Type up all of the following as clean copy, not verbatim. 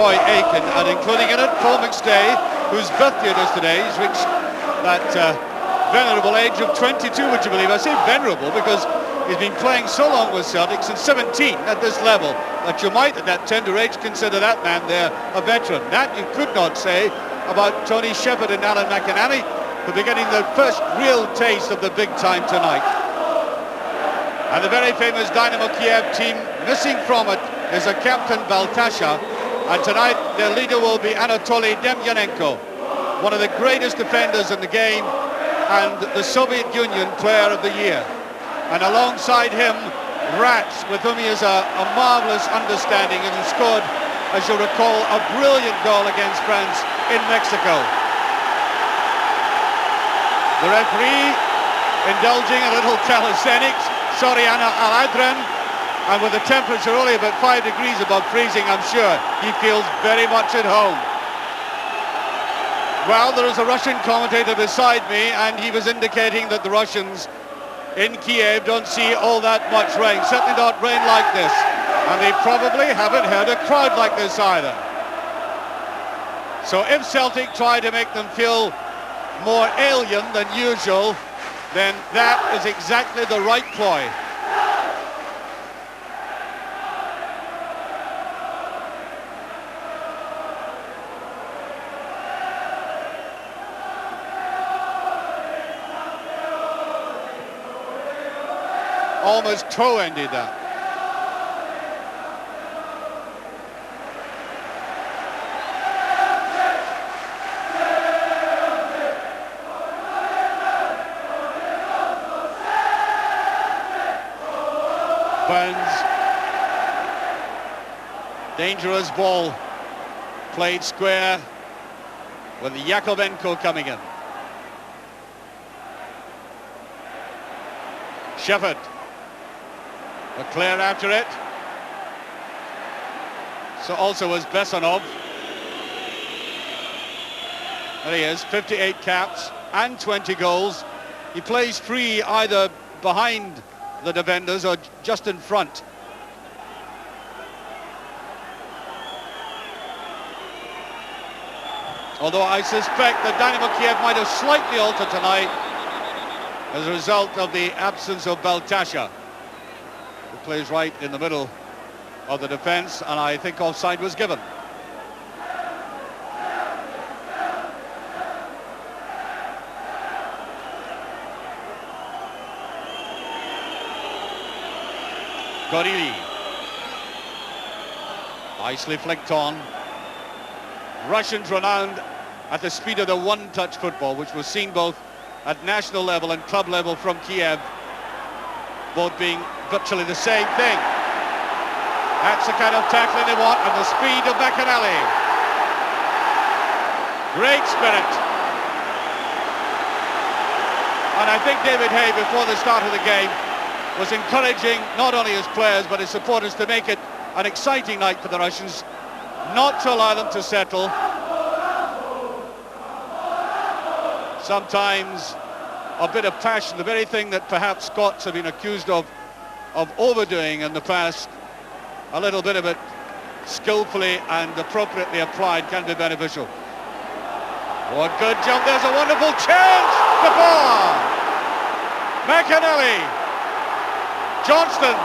Roy Aiken, and including in it Paul McStay, whose birthday it is today. He's reached that venerable age of 22, would you believe? I say venerable because he's been playing so long with Celtic since 17 at this level that you might, at that tender age, consider that man there a veteran. That you could not say about Tony Shepherd and Alan McInally, who'll be getting the first real taste of the big time tonight. And the very famous Dynamo Kiev team, missing from it is a captain Baltasha, and tonight their leader will be Anatoly Demyanenko, one of the greatest defenders in the game and the Soviet Union Player of the Year. And alongside him, Rats, with whom he has a marvellous understanding, and who scored, as you recall, a brilliant goal against France in Mexico. The referee indulging a little calisthenics, Soriana Aladran, and with the temperature only about 5 degrees above freezing, I'm sure he feels very much at home. Well, there is a Russian commentator beside me, and he was indicating that the Russians in Kiev don't see all that much rain, certainly not rain like this, and they probably haven't heard a crowd like this either. So if Celtic try to make them feel more alien than usual, then that is exactly the right ploy. Almost toe-ended that. Burns. Dangerous ball. Played square with Yakovenko coming in. Shepherd. Leclerc after it. So also was Bessanov. There he is, 58 caps and 20 goals. He plays free either behind the defenders or just in front. Although I suspect that Dynamo Kiev might have slightly altered tonight as a result of the absence of Baltasha, who plays right in the middle of the defence, and I think offside was given. Gorili. Nicely flicked on. Russians renowned at the speed of the one-touch football, which was seen both at national level and club level from Kiev, both being virtually the same thing. That's the kind of tackling they want, and the speed of McInally. Great spirit. And I think David Hay, before the start of the game, was encouraging not only his players but his supporters to make it an exciting night for the Russians, not to allow them to settle. Sometimes a bit of passion, the very thing that perhaps Scots have been accused of overdoing in the past, a little bit of it skillfully and appropriately applied can be beneficial. What good jump, there's a wonderful chance! The ball! McInally! Johnston.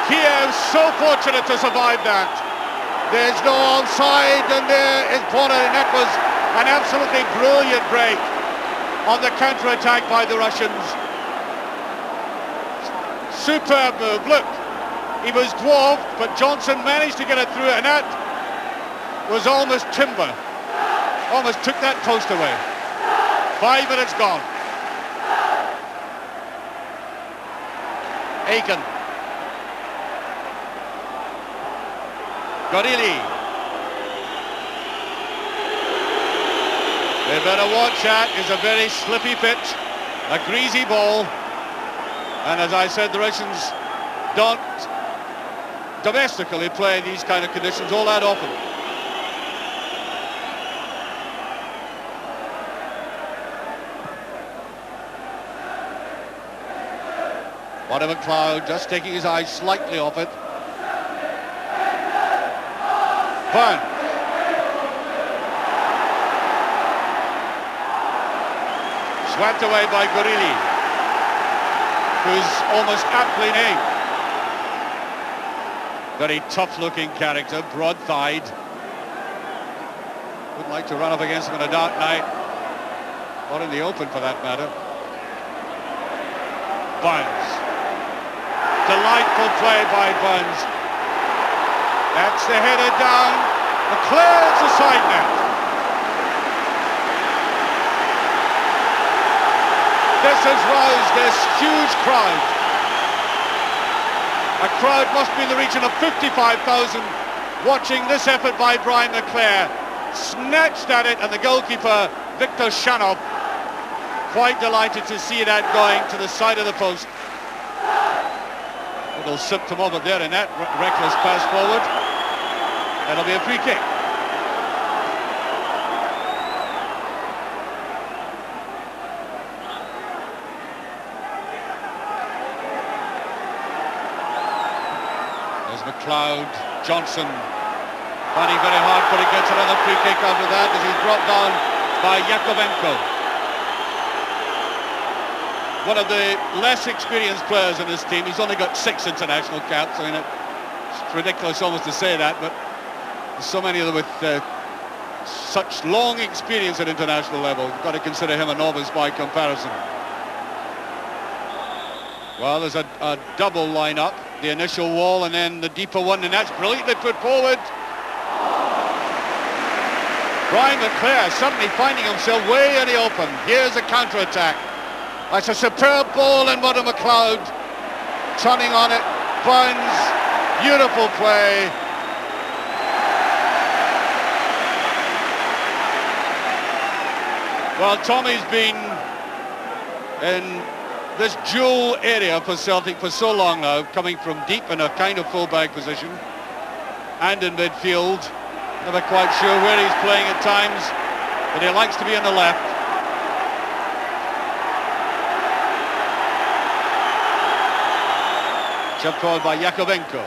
Kiev so fortunate to survive that. There's no offside, and there is corner, and that was an absolutely brilliant break on the counter-attack by the Russians. Superb move. Look, he was dwarfed, but Johnson managed to get it through, and that was almost timber. Almost took that post away. 5 minutes gone. Aiken. Gorili. They better watch that. It's a very slippy pitch, a greasy ball, and as I said, the Russians don't domestically play in these kind of conditions all that often. One of McLeod just taking his eyes slightly off it. Burn. Swept away by Gorilli, who's almost aptly named. Very tough-looking character, broad-thighed. Wouldn't like to run up against him in a dark night, or in the open for that matter. Burns. Delightful play by Burns. That's the header down. McClare's a side net. This has roused this huge crowd. A crowd must be in the region of 55,000 watching this effort by Brian McClare. Snatched at it, and the goalkeeper, Victor Shanov, quite delighted to see that going to the side of the post. Little symptom of it there in that reckless pass forward. That'll be a free kick. There's McLeod, Johnson, fighting very hard, but he gets another free kick after that as he's brought down by Yakovenko. One of the less experienced players in this team. He's only got 6 international caps. I mean, it's ridiculous almost to say that, but there's so many of them with such long experience at international level. You've got to consider him a novice by comparison. Well, there's a double line-up. The initial wall and then the deeper one, and that's brilliantly put forward. Brian McClare suddenly finding himself way in the open. Here's a counter-attack. That's a superb ball, and what a McLeod turning on it. Burns, beautiful play. Well, Tommy's been in this dual area for Celtic for so long now, coming from deep in a kind of full-back position and in midfield. Never quite sure where he's playing at times, but he likes to be on the left. Chipped forward by Yakovenko.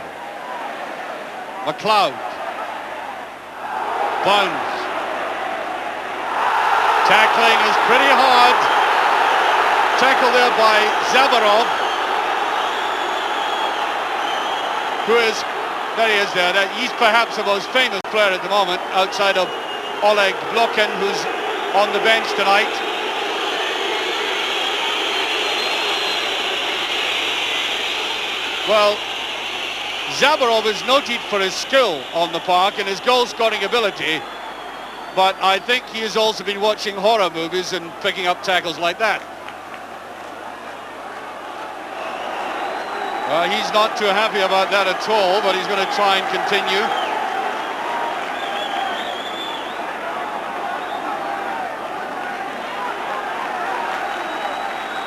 McLeod. Burns. Tackling is pretty hard. Tackle there by Zabarov, who is, there he is there. He's perhaps the most famous player at the moment, outside of Oleg Blokin, who's on the bench tonight. Well, Zabarov is noted for his skill on the park and his goal-scoring ability, but I think he has also been watching horror movies and picking up tackles like that. He's not too happy about that at all, but he's going to try and continue.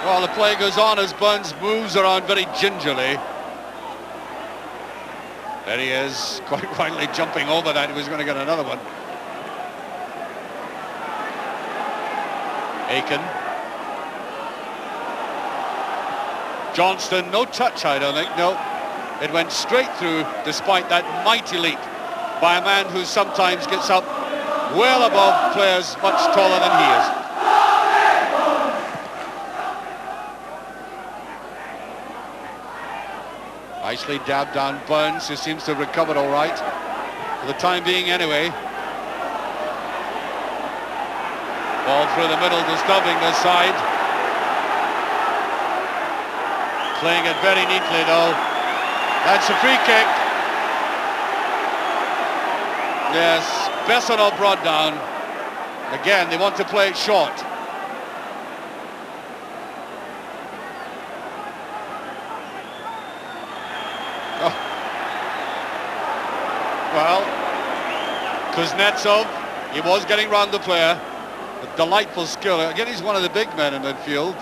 Well, the play goes on as Burns moves around very gingerly. There he is, quite rightly jumping over that. He was going to get another one. Aiken. Johnston, no touch, I don't think, no. It went straight through, despite that mighty leap by a man who sometimes gets up well above players much taller than he is. Nicely dabbed down Burns, who seems to have recovered all right, for the time being anyway. Ball through the middle, disturbing this side. Playing it very neatly though. That's a free kick. Yes, Bessonov brought down. Again, they want to play it short. Oh. Well, Kuznetsov, he was getting round the player. A delightful skill. Again, he's one of the big men in midfield.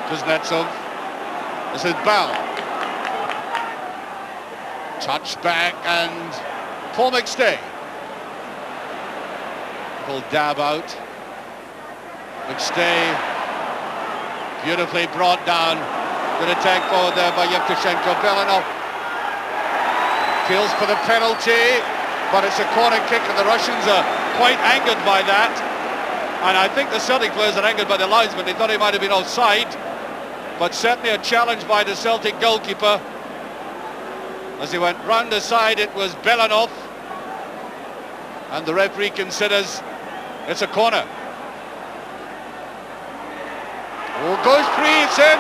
Kuznetsov. This is Bell. Touch back and Paul McStay. Little dab out. McStay beautifully brought down. Good attack forward there by Yevtushenko. Belanov feels for the penalty, but it's a corner kick and the Russians are quite angered by that. And I think the Celtic players are angered by the linesman. They thought he might have been offside, but certainly a challenge by the Celtic goalkeeper. As he went round the side, it was Belanov, and the referee considers it's a corner. Oh, goes free, it's in.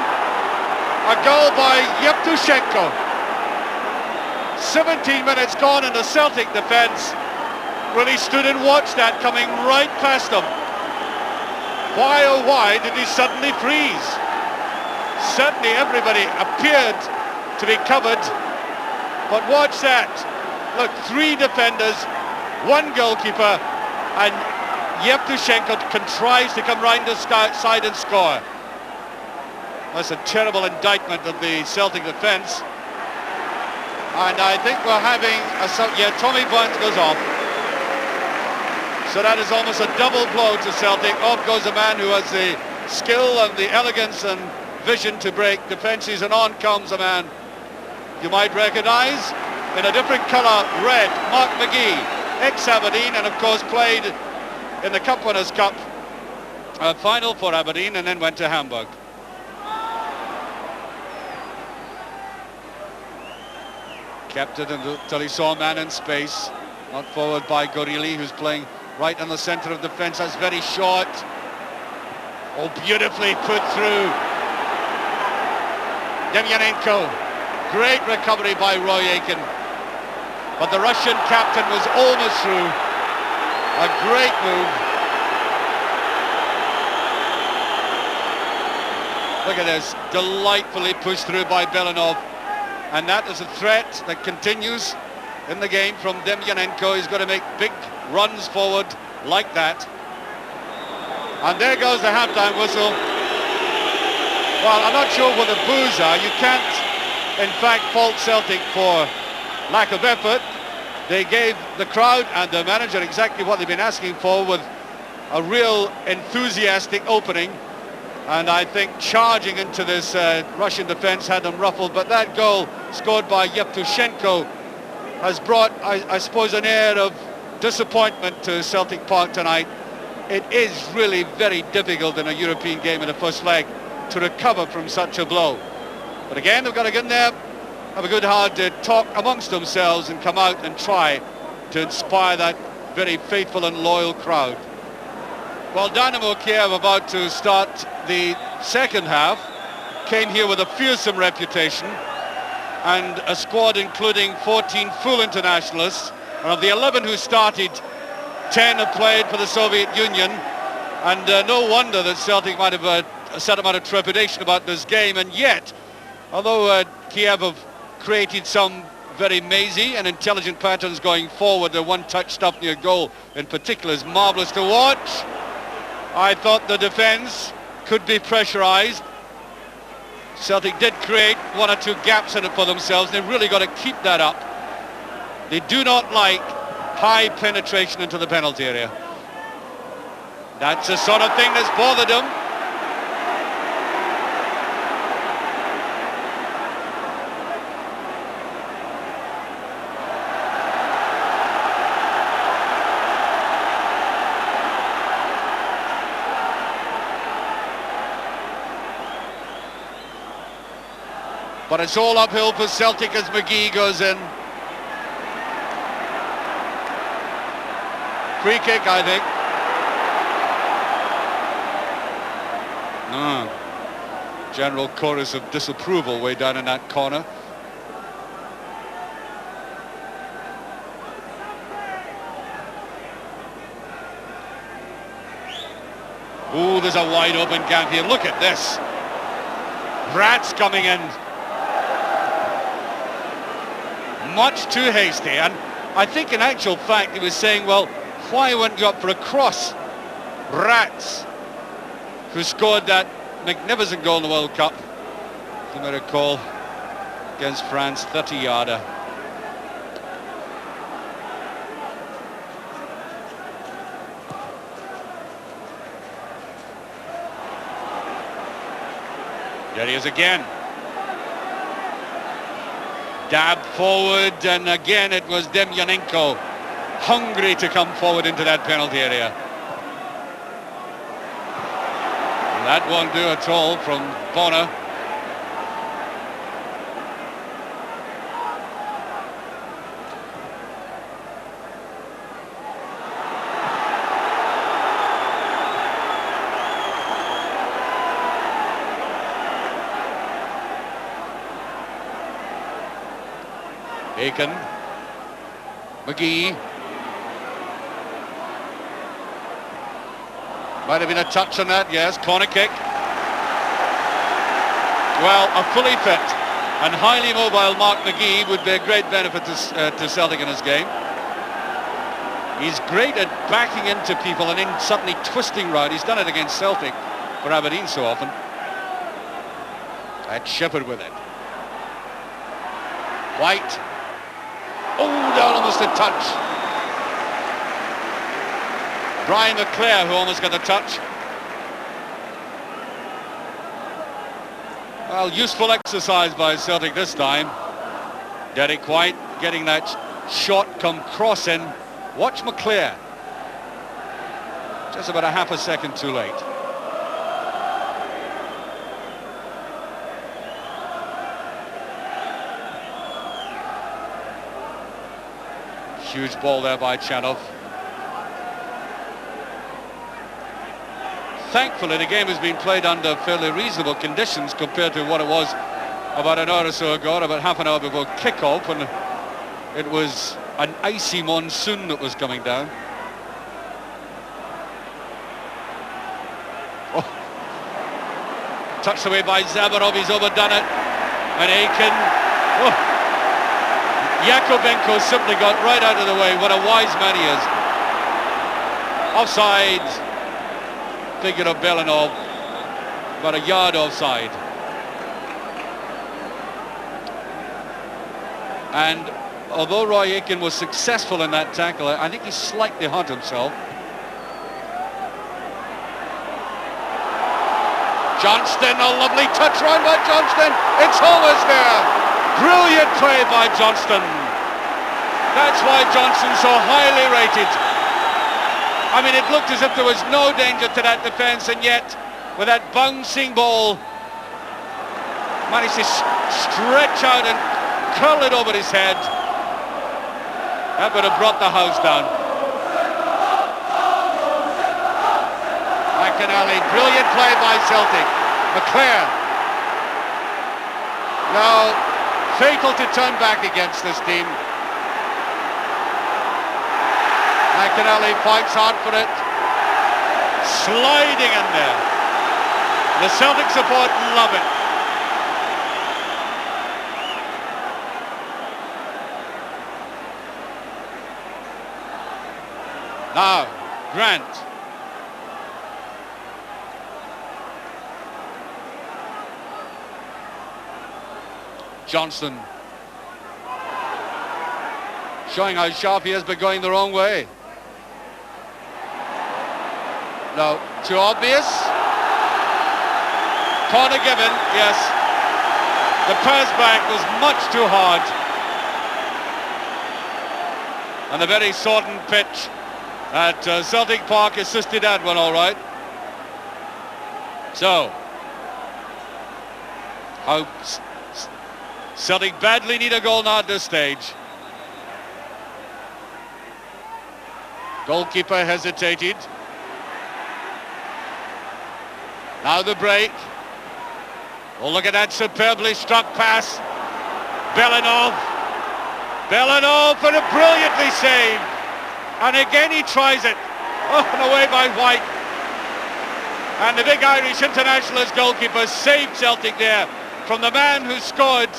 A goal by Yevtushenko. 17 minutes gone in the Celtic defence. Really stood and watched that coming right past him. Why, oh why, did he suddenly freeze? Certainly everybody appeared to be covered. But watch that. Look, 3 defenders, 1 goalkeeper, and Yevtushenko contrives to come round the side and score. That's a terrible indictment of the Celtic defence. And I think we're having Tommy Burns goes off. So that is almost a double blow to Celtic. Off goes a man who has the skill and the elegance and vision to break defences, and on comes a man you might recognise in a different colour, red, Mark McGee, ex-Aberdeen, and of course played in the Cup Winners' Cup final for Aberdeen and then went to Hamburg. Kept it until he saw a man in space, not forward by Gorili, who's playing right in the centre of defence. That's very short. Oh, beautifully put through. Demyanenko. Great recovery by Roy Aitken. But the Russian captain was almost through. A great move. Look at this. Delightfully pushed through by Belanov. And that is a threat that continues in the game from Demyanenko. He's got to make big runs forward like that. And there goes the halftime whistle. Well, I'm not sure what the boos are. You can't, in fact, fault Celtic for lack of effort. They gave the crowd and the manager exactly what they've been asking for, with a real enthusiastic opening. And I think charging into this Russian defence had them ruffled. But that goal scored by Yevtushenko has brought, I suppose, an air of disappointment to Celtic Park tonight. It is really very difficult in a European game in the first leg to recover from such a blow. But again, they've got to get in there, have a good hard talk amongst themselves and come out and try to inspire that very faithful and loyal crowd. Well, Dynamo Kiev, about to start the second half, came here with a fearsome reputation and a squad including 14 full internationalists. And of the 11 who started, 10 have played for the Soviet Union. And no wonder that Celtic might have a certain amount of trepidation about this game. And yet, although Kiev have created some very mazy and intelligent patterns going forward, the one-touch stuff near goal in particular is marvellous to watch. I thought the defence could be pressurised. Celtic did create 1 or 2 gaps in it for themselves. They've really got to keep that up. They do not like high penetration into the penalty area. That's the sort of thing that's bothered them. But it's all uphill for Celtic as McGee goes in. Free kick, I think. General chorus of disapproval way down in that corner. Ooh, there's a wide open gap here. Look at this. Rats coming in. Much too hasty, and I think in actual fact he was saying, well, why wouldn't you up for a cross? Rats, who scored that magnificent goal in the World Cup, you may recall, against France, 30-yarder. There he is again. Dab forward, and again it was Demyanenko, hungry to come forward into that penalty area. That won't do at all from Bonner. Aiken, McGee, might have been a touch on that, yes, corner kick. Well, a fully fit and highly mobile Mark McGee would be a great benefit to Celtic in his game. He's great at backing into people and then suddenly twisting round. He's done it against Celtic for Aberdeen so often. That Shepherd with it. White. Oh, down almost a touch. Brian McClare, who almost got a touch. Well, useful exercise by Celtic this time. Derek White getting that shot come cross in. Watch McClare. Just about a half a second too late. Huge ball there by Chanov. Thankfully, the game has been played under fairly reasonable conditions compared to what it was about an hour or so ago, about half an hour before kick-off, when it was an icy monsoon that was coming down. Oh. Touched away by Zabarov, he's overdone it. And Aiken. Oh. Yakovenko simply got right out of the way. What a wise man he is. Offside. Figure of Belanov, about a yard offside. And although Roy Aiken was successful in that tackle, I think he slightly hurt himself. Johnston, a lovely touch round by Johnston. It's almost there. Brilliant play by Johnston. That's why Johnston's so highly rated. I mean, it looked as if there was no danger to that defence, and yet, with that bouncing ball, managed to stretch out and curl it over his head. That would have brought the house down. McInally, brilliant play by Celtic. McClare. Now, fatal to turn back against this team. McInally fights hard for it. Sliding in there. The Celtic support love it. Now, Grant. Johnston. Showing how sharp he is, but going the wrong way. No, too obvious. Corner given, yes. The pass back was much too hard. And the very sodden pitch at Celtic Park assisted that one all right. So, how Celtic badly need a goal now at this stage. Goalkeeper hesitated. Now the break. Oh, look at that superbly struck pass. Belanov. Belanov for a brilliantly saved. And again he tries it. Oh, and away by White. And the big Irish internationalist goalkeeper saved Celtic there from the man who scored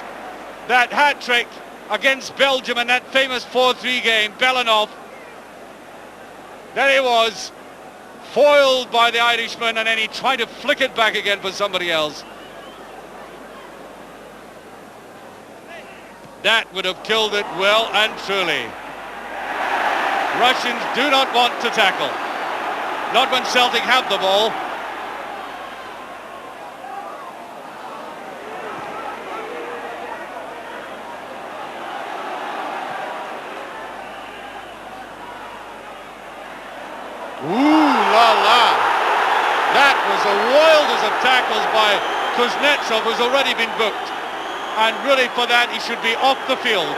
that hat-trick against Belgium in that famous 4-3 game, Belanov. There he was, foiled by the Irishman, and then he tried to flick it back again for somebody else. That would have killed it well and truly. Russians do not want to tackle. Not when Celtic have the ball. because of tackles by Kuznetsov, who's already been booked. And really for that he should be off the field.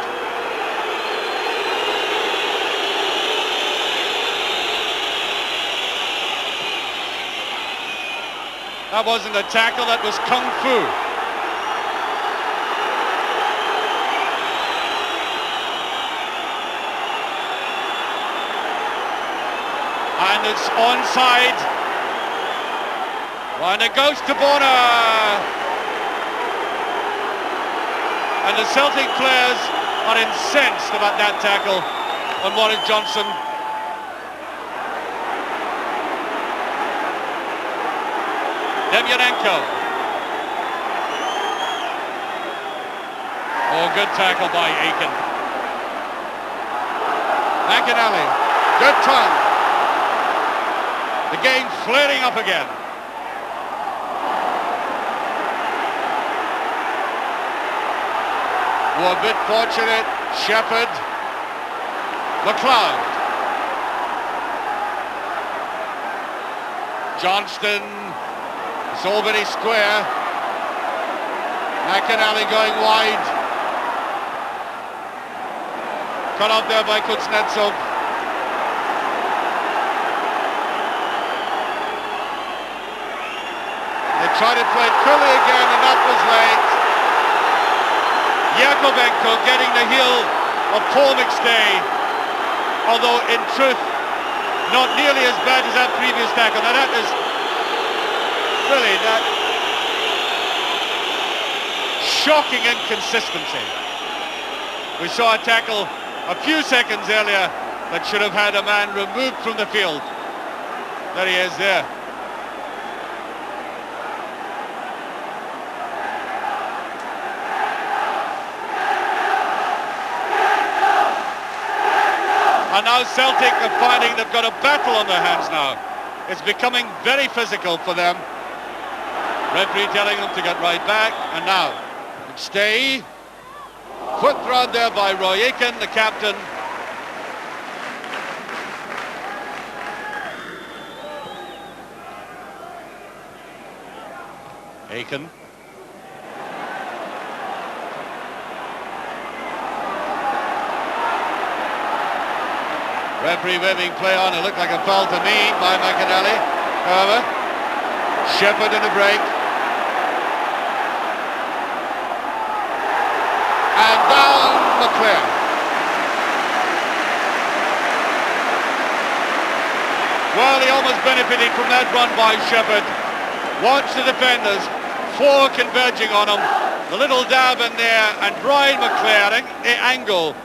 That wasn't a tackle, that was kung fu. And it's onside. And it goes to Bonner. And the Celtic players are incensed about that tackle on Maurice Johnson. Demyanenko. Oh, good tackle by Aiken. McInally, good turn. The game flaring up again. Were a bit fortunate. Shepherd. McLeod. Johnston. It's all very square. McInally going wide. Cut off there by Kuznetsov. They tried to play it fully again, and that was late. Yakovenko getting the heel of Paul McStay, although in truth not nearly as bad as that previous tackle. Now that is really that shocking inconsistency. We saw a tackle a few seconds earlier that should have had a man removed from the field. There he is there. And now Celtic are finding they've got a battle on their hands now. It's becoming very physical for them. Referee telling them to get right back. And now, stay. Put round there by Roy Aiken, the captain. Aiken. Referee waving play on. It looked like a foul to me by McInally. However, Shepherd in the break. And down McLeod. Well, he almost benefited from that run by Shepherd. Watch the defenders, four converging on him. The little dab in there, and Brian McLeod, I think the angle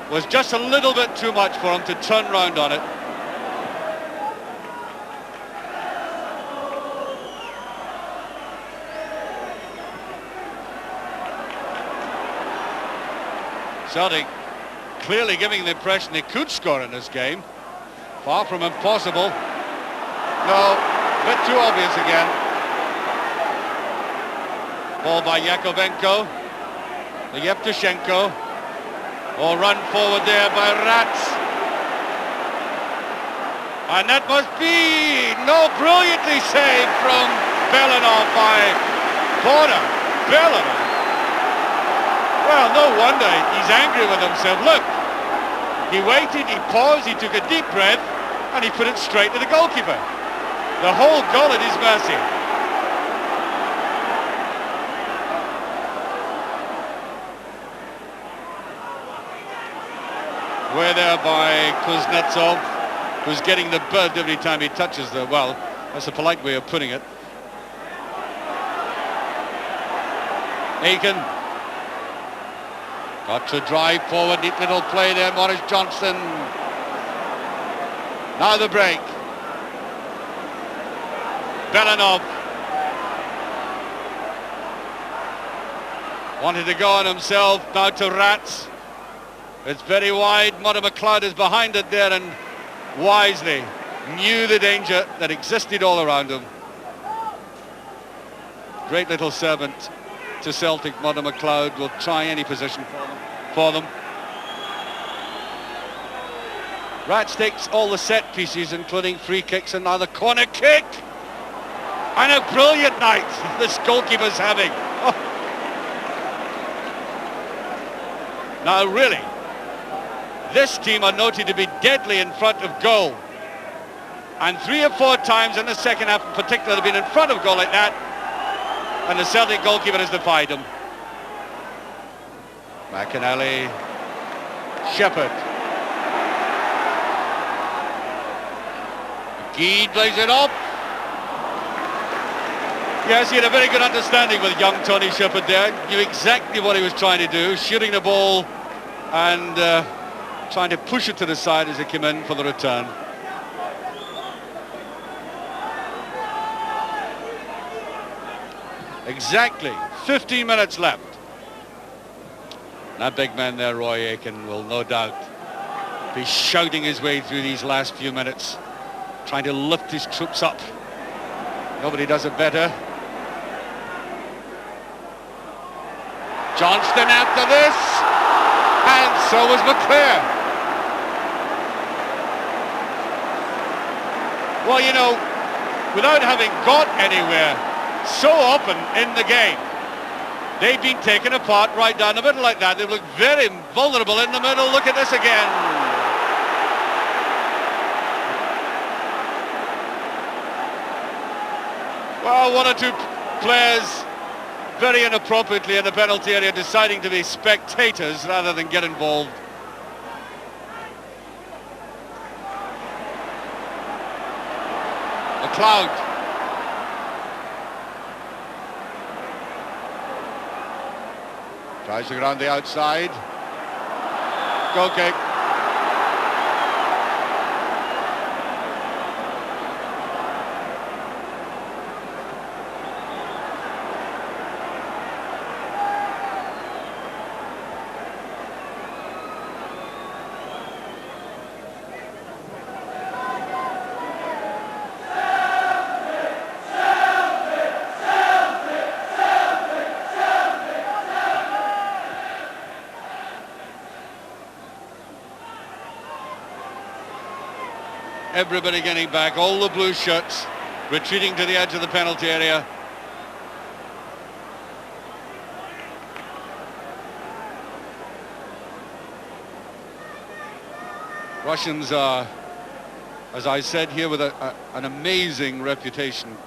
was just a little bit too much for him to turn round on it. Celtic clearly giving the impression they could score in this game. Far from impossible. No, a bit too obvious again. Ball by Yakovenko. The Yevtushenko. Or run forward there by Rats. And that must be brilliantly saved from Belanov by Bonner. Belanov. Well, no wonder he's angry with himself. Look, he waited, he paused, he took a deep breath, and he put it straight to the goalkeeper. The whole goal at his mercy. Way there by Kuznetsov, who's getting the bird every time he touches the, well, that's a polite way of putting it. Aiken. Got to drive forward, neat little play there, Maurice Johnson. Now the break. Belanov. Wanted to go on himself, now to Rats. It's very wide. Mother McLeod is behind it there and wisely knew the danger that existed all around him. Great little servant to Celtic. Mother McLeod will try any position for them. Rats takes all the set pieces, including free kicks, and now the corner kick. And a brilliant night this goalkeeper's having. Oh. Now really, this team are noted to be deadly in front of goal. And 3 or 4 times in the second half in particular they've been in front of goal like that. And the Celtic goalkeeper has defied him. McInally, Shepherd. McGee plays it up. Yes, he had a very good understanding with young Tony Shepherd there. Knew exactly what he was trying to do, shooting the ball and trying to push it to the side as it came in for the return. Exactly, 15 minutes left. That big man there, Roy Aitken, will no doubt be shouting his way through these last few minutes, trying to lift his troops up. Nobody does it better. Johnston after this, and so was McClare. Well, you know, without having got anywhere so often in the game, they've been taken apart right down the middle like that. They've looked very vulnerable in the middle. Look at this again. Well, 1 or 2 players very inappropriately in the penalty area deciding to be spectators rather than get involved. McLeod. Tries to get around the outside. Goal kick. Everybody getting back, all the blue shirts retreating to the edge of the penalty area. Russians are, as I said here, with an amazing reputation.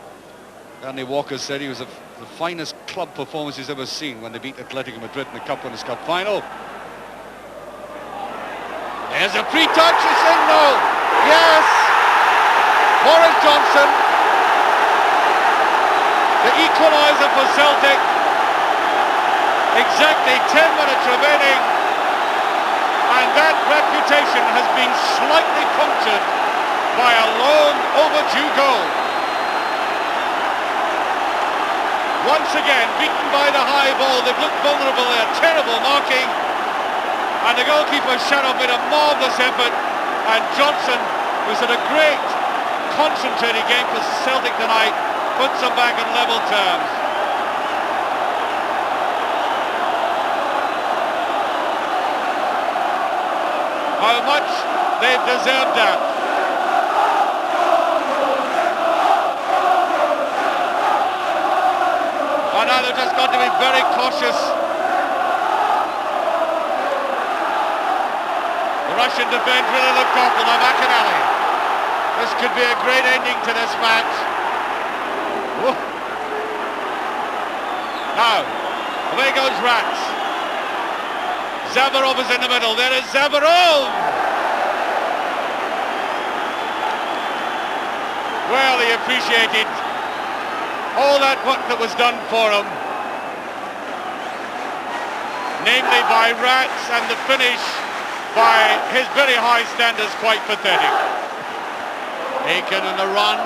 Danny Walker said he was the finest club performance he's ever seen when they beat Atletico Madrid in the Cup Winners' Cup final. There's a free touch, it's in, no! Yes! Boris Johnson, the equaliser for Celtic. Exactly 10 minutes remaining, and that reputation has been slightly punctured by a long overdue goal. Once again, beaten by the high ball, they've looked vulnerable there, terrible marking, and the goalkeeper Shadow made a marvellous effort, and Johnson, who's had a great concentrated game for Celtic tonight, puts them back in level terms. How much they've deserved that. And now they've just got to be very cautious. The Russian defence really looked awful. Now McInally. This could be a great ending to this match. Whoa. Now, away goes Rats. Zabarov is in the middle. There is Zabarov! Well, he appreciated all that work that was done for him. Namely by Rats, and the finish by his very high standards quite pathetic. Aiken in the run.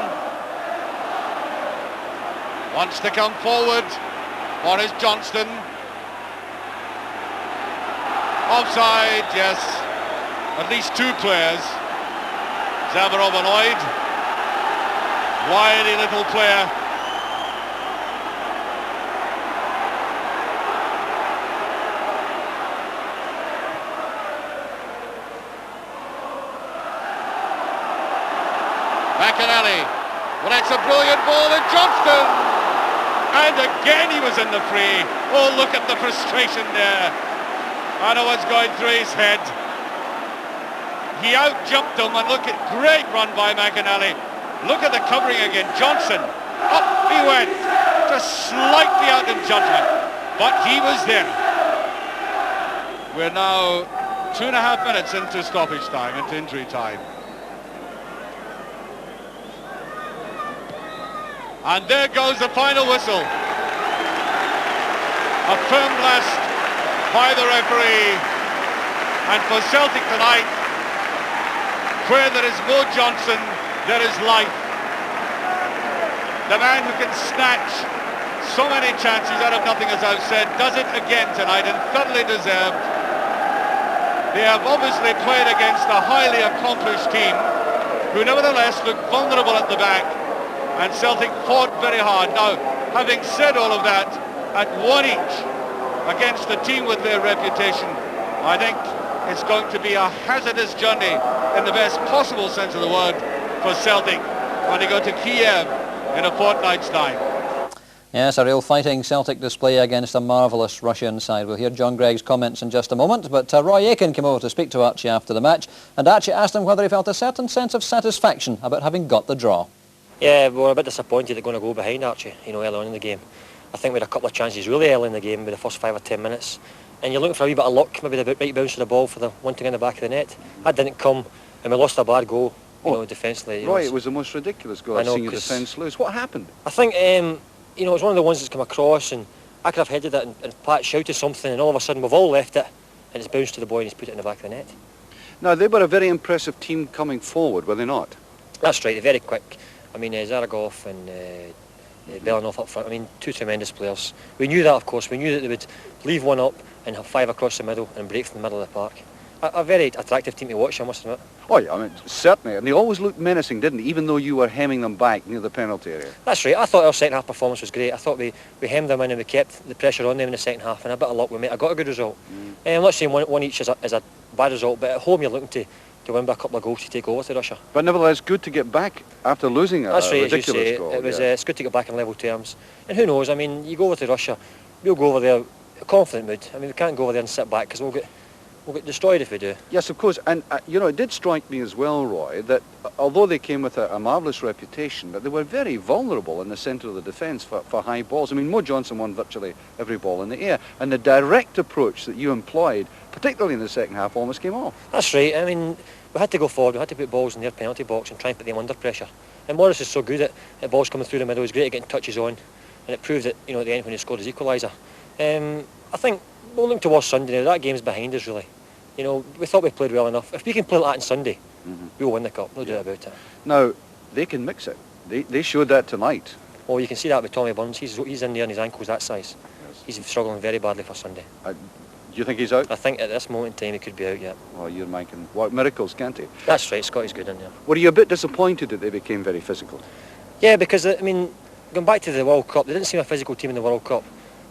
Wants to come forward. Boris Johnston. Offside, yes. At least 2 players. Zabarov annoyed. Wily little player. McInally Well, that's a brilliant ball, and Johnston! And again he was in the fray. Oh, look at the frustration there. I know what's going through his head. He out-jumped him, and look at great run by McAnally. Look at the covering again. Johnson, up he went. Just slightly out in judgment, but he was there. We're now 2.5 minutes into stoppage time, into injury time. And there goes the final whistle. A firm blast by the referee. And for Celtic tonight, where there is Mo Johnson, there is life. The man who can snatch so many chances out of nothing, as I've said, does it again tonight, and thoroughly deserved. They have obviously played against a highly accomplished team, who nevertheless look vulnerable at the back. And Celtic fought very hard. Now, having said all of that, at 1 each against a team with their reputation, I think it's going to be a hazardous journey in the best possible sense of the word for Celtic when they go to Kiev in a fortnight's time. Yes, a real fighting Celtic display against a marvellous Russian side. We'll hear John Gregg's comments in just a moment, but Roy Aitken came over to speak to Archie after the match, and Archie asked him whether he felt a certain sense of satisfaction about having got the draw. Yeah, we were a bit disappointed at going to go behind, Archie, early on in the game. I think we had a couple of chances really early in the game, with the first 5 or 10 minutes. And you're looking for a wee bit of luck, maybe the right bounce of the ball for the one thing in the back of the net. That didn't come, and we lost a bad goal, defensively. Right, it was the most ridiculous goal I've seen your defence lose. What happened? I think, it was one of the ones that's come across, and I could have headed it, and Pat shouted something, and all of a sudden we've all left it, and it's bounced to the boy, and he's put it in the back of the net. Now, they were a very impressive team coming forward, were they not? That's right, they're very quick. I mean, Zaragov and Belanov up front, two tremendous players. We knew that, of course. We knew that they would leave one up and have 5 across the middle and break from the middle of the park. A very attractive team to watch, I must admit. Oh, yeah, certainly. And they always looked menacing, didn't they? Even though you were hemming them back near the penalty area. That's right. I thought our second half performance was great. I thought we hemmed them in and we kept the pressure on them in the second half, and a bit of luck we got a good result. I'm not saying one each is a bad result, but at home you're looking to win by a couple of goals to take over to Russia. But nevertheless, good to get back after losing a ridiculous goal. It's good to get back in level terms. And who knows, you go over to Russia, we'll go over there a confident mood. We can't go over there and sit back because we'll get destroyed if we do. Yes, of course. And, it did strike me as well, Roy, that although they came with a marvellous reputation, that they were very vulnerable in the centre of the defence for high balls. Mo Johnson won virtually every ball in the air. And the direct approach that you employed, particularly in the second half, almost came off. That's right. We had to go forward. We had to put balls in their penalty box and try and put them under pressure. And Morris is so good at balls coming through the middle. He's great at getting touches on. And it proved that, at the end when he scored his equaliser. I think we'll look towards Sunday now. That game's behind us, really. We thought we played well enough. If we can play like that on Sunday, we'll win the cup. No doubt about it. Now, they can mix it. They showed that tonight. Oh, you can see that with Tommy Burns. He's in there and his ankle's that size. Yes. He's struggling very badly for Sunday. Do you think he's out? I think at this moment in time he could be out, yeah. Well, your man can work miracles, can't he? That's right, Scotty's good in there. Were you a bit disappointed that they became very physical? Yeah, because, going back to the World Cup, they didn't seem a physical team in the World Cup.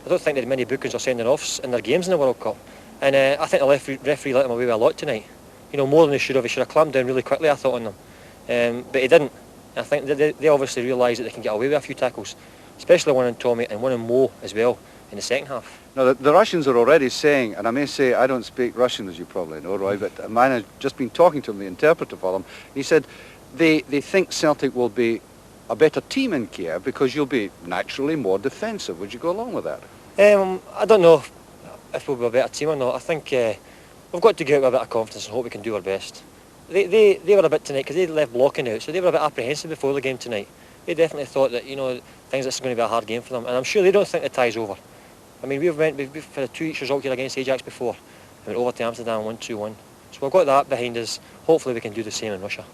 I don't think they had many bookings or sending-offs in their games in the World Cup. And I think the referee let them away with a lot tonight. More than they should have. He should have clamped down really quickly, I thought, on them. But he didn't. I think they obviously realised that they can get away with a few tackles, especially one on Tommy and one on Mo as well in the second half. Now, the Russians are already saying, and I may say I don't speak Russian, as you probably know, Roy, but a man has just been talking to him, the interpreter for them. He said they think Celtic will be a better team in Kiev because you'll be naturally more defensive. Would you go along with that? I don't know if we'll be a better team or not. I think we've got to get out with a bit of confidence and hope we can do our best. They were a bit tonight because they left blocking out, so they were a bit apprehensive before the game tonight. They definitely thought that this is going to be a hard game for them, and I'm sure they don't think the tie's over. We've had a 2 each result here against Ajax before, and went over to Amsterdam 1-2-1. So we've got that behind us. Hopefully we can do the same in Russia.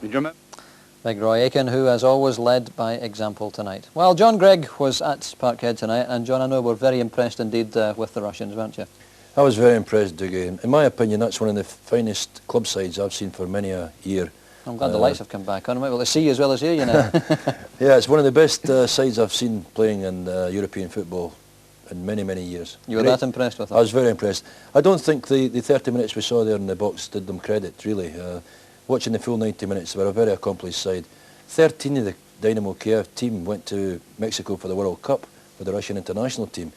Big Roy Aitken, who has always led by example tonight. Well, John Gregg was at Parkhead tonight, and John, I know we're very impressed indeed with the Russians, weren't you? I was very impressed, Dougie. In my opinion, that's one of the finest club sides I've seen for many a year. I'm glad the lights have come back on. I'm able to see you as well as hear you now. Yeah, it's one of the best sides I've seen playing in European football in many, many years. You were that impressed with them? I was very impressed. I don't think the 30 minutes we saw there in the box did them credit, really. Watching the full 90 minutes, they were a very accomplished side. 13 of the Dynamo Kiev team went to Mexico for the World Cup with the Russian international team.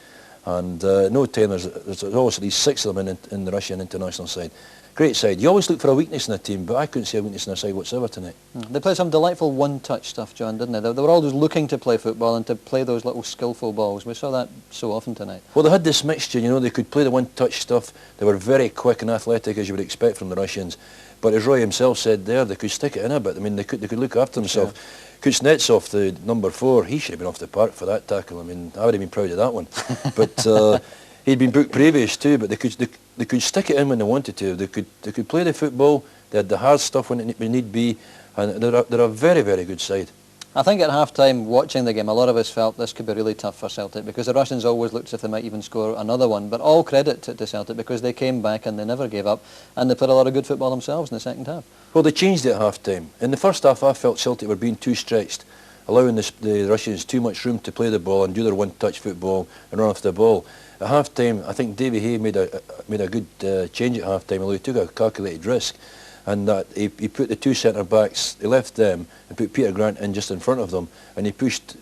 And no time, there's always at least 6 of them in the Russian international side. Great side. You always look for a weakness in a team, but I couldn't see a weakness in their side whatsoever tonight. They played some delightful one-touch stuff, John, didn't they? They were always looking to play football and to play those little skillful balls. We saw that so often tonight. Well, they had this mixture, you know, they could play the one-touch stuff. They were very quick and athletic, as you would expect from the Russians. But as Roy himself said there, they could stick it in a bit. I mean, they could look after themselves. Sure. Kuznetsov, the number 4, he should have been off the park for that tackle. I mean, I would have been proud of that one. But he'd been booked previous too, but they could stick it in when they wanted to. They could play the football. They had the hard stuff when it need be, and they're a very, very good side. I think at half-time, watching the game, a lot of us felt this could be really tough for Celtic because the Russians always looked as if they might even score another one. But all credit to Celtic because they came back and they never gave up, and they played a lot of good football themselves in the second half. Well, they changed it at half-time. In the first half, I felt Celtic were being too stretched, allowing the Russians too much room to play the ball and do their one-touch football and run off the ball. At half-time, I think Davy Hay made a good change at half-time, although he took a calculated risk. And that he put the 2 centre-backs, he left them and put Peter Grant in just in front of them, and he pushed